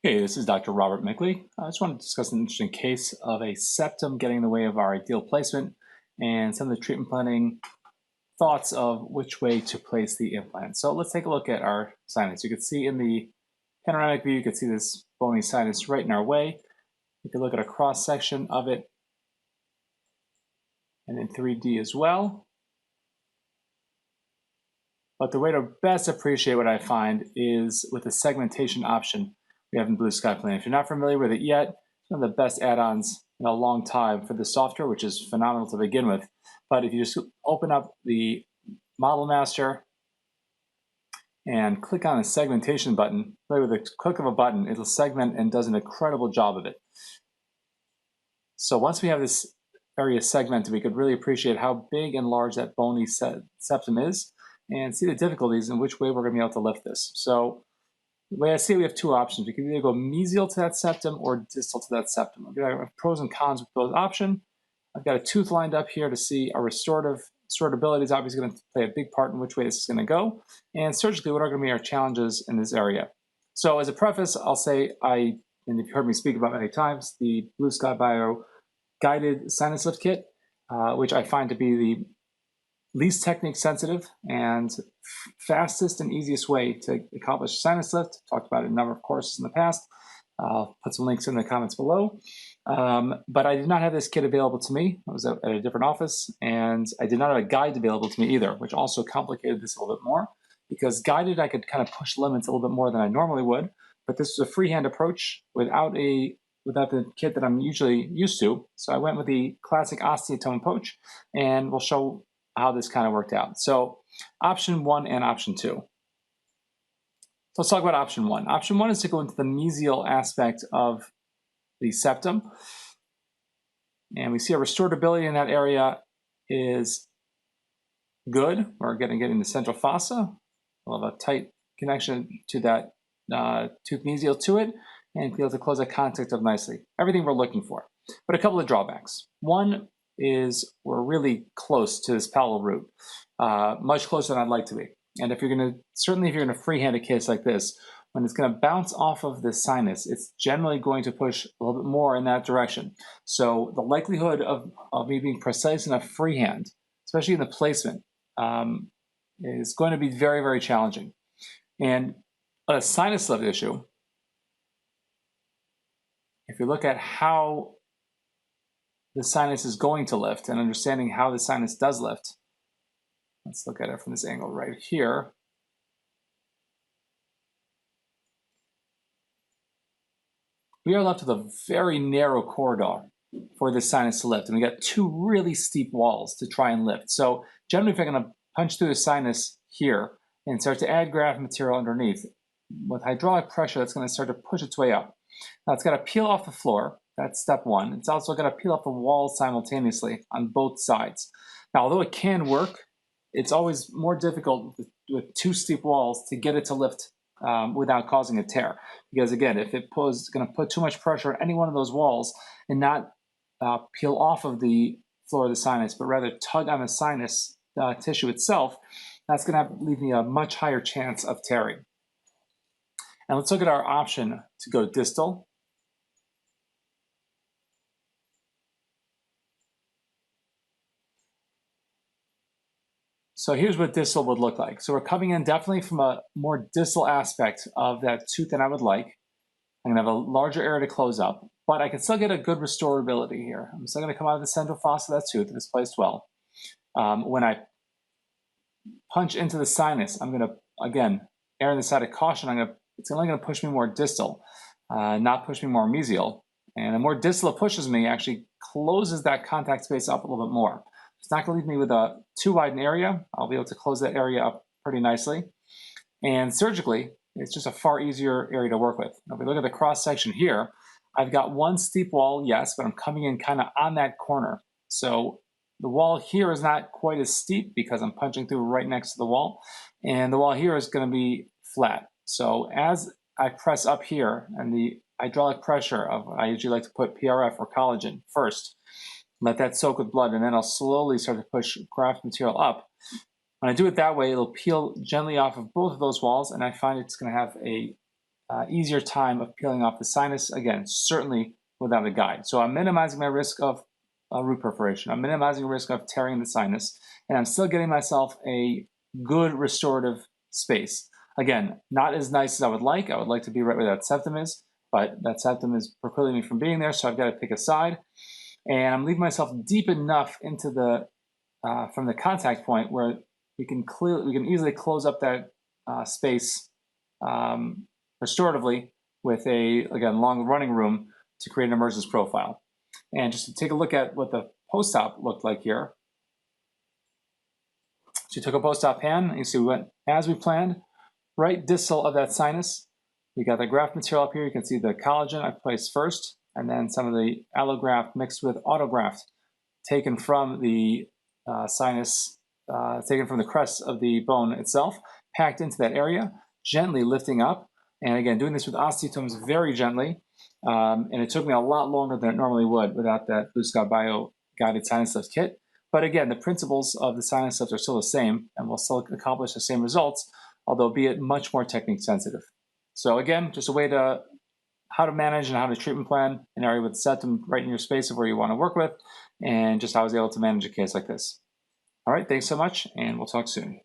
Hey, this is Dr. Robert Mickley. I just want to discuss an interesting case of a septum getting in the way of our ideal placement and some of the treatment planning thoughts of which way to place the implant. So let's take a look at our sinus. You can see in the panoramic view, you can see this bony sinus right in our way. You can look at a cross section of it and in 3D as well. But the way to best appreciate what I find is with the segmentation option we have in Blue Sky Plan. If you're not familiar with it yet, it's one of the best add-ons in a long time for the software, which is phenomenal to begin with. But if you just open up the Model Master and click on the segmentation button, right with a click of a button, it'll segment and does an incredible job of it. So once we have this area segmented, we could really appreciate how big and large that bony septum is and see the difficulties in which way we're going to be able to lift this. So the way I see it, we have two options. We can either go mesial to that septum or distal to that septum. I've got pros and cons with both options. I've got a tooth lined up here to see our restorability is obviously going to play a big part in which way this is going to go. And surgically, what are going to be our challenges in this area? So as a preface, I'll say and you've heard me speak about many times, the Blue Sky Bio guided sinus lift kit, which I find to be the least technique sensitive and fastest and easiest way to accomplish sinus lift. Talked about it in a number of courses in the past. I'll put some links in the comments below. But I did not have this kit available to me. I was at a different office, and I did not have a guide available to me either, which also complicated this a little bit more. Because guided, I could kind of push limits a little bit more than I normally would. But this was a freehand approach without the kit that I'm usually used to. So I went with the classic osteotome approach, and we'll show how this kind of worked out. So option one and option two. So let's talk about option one. Option one is to go into the mesial aspect of the septum. And we see our restorability in that area is good. We're getting the central fossa. We'll have a tight connection to that tooth mesial to it and be able to close that contact up nicely. Everything we're looking for. But a couple of drawbacks. One is we're really close to this palatal root, much closer than I'd like to be. And if you're going to freehand a case like this, when it's going to bounce off of the sinus, it's generally going to push a little bit more in that direction. So the likelihood of me being precise enough freehand, especially in the placement, is going to be very, very challenging. And a sinus lift issue, if you look at how the sinus is going to lift and understanding how the sinus does lift, let's look at it from this angle right here. We are left with a very narrow corridor for this sinus to lift, and we got two really steep walls to try and lift. So generally, if you're going to punch through the sinus here and start to add graft material underneath, with hydraulic pressure, that's going to start to push its way up. Now it's got to peel off the floor. That's step one. It's also got to peel off the walls simultaneously on both sides. Now, although it can work, it's always more difficult with two steep walls to get it to lift without causing a tear. Because again, if it's going to put too much pressure on any one of those walls and not peel off of the floor of the sinus, but rather tug on the sinus tissue itself, that's going to leave me a much higher chance of tearing. And let's look at our option to go distal. So here's what distal would look like. So we're coming in definitely from a more distal aspect of that tooth than I would like. I'm gonna have a larger area to close up, but I can still get a good restorability here. I'm still gonna come out of the central fossa of that tooth if it's placed well. When I punch into the sinus, I'm gonna, again, err on the side of caution. It's only gonna push me more distal, not push me more mesial. And the more distal it pushes me, actually closes that contact space up a little bit more. It's not going to leave me with a too wide an area. I'll be able to close that area up pretty nicely. And surgically, it's just a far easier area to work with. Now, if we look at the cross section here, I've got one steep wall, yes, but I'm coming in kind of on that corner. So the wall here is not quite as steep because I'm punching through right next to the wall. And the wall here is going to be flat. So as I press up here and the hydraulic pressure I usually like to put PRF or collagen first, let that soak with blood, and then I'll slowly start to push graft material up. When I do it that way, it'll peel gently off of both of those walls, and I find it's going to have a easier time of peeling off the sinus, again, certainly without a guide. So I'm minimizing my risk of root perforation. I'm minimizing risk of tearing the sinus, and I'm still getting myself a good restorative space. Again, not as nice as I would like. I would like to be right where that septum is, but that septum is precluding me from being there, so I've got to pick a side. And I'm leaving myself deep enough into the from the contact point where we can easily close up that space restoratively with again long running room to create an emergence profile. And just to take a look at what the post-op looked like here. So you took a post-op pan, you see we went as we planned, right distal of that sinus. We got the graft material up here. You can see the collagen I placed first, and then some of the allograft mixed with autograft taken from the sinus, taken from the crest of the bone itself, packed into that area, gently lifting up. And again, doing this with osteotomes very gently. And it took me a lot longer than it normally would without that Blue Sky Bio guided sinus lift kit. But again, the principles of the sinus lift are still the same, and will still accomplish the same results, although be it much more technique sensitive. So again, just a way to how to manage and how to treatment plan an area with septum right in your space of where you want to work with, and just how I was able to manage a case like this. All right, thanks so much, and we'll talk soon.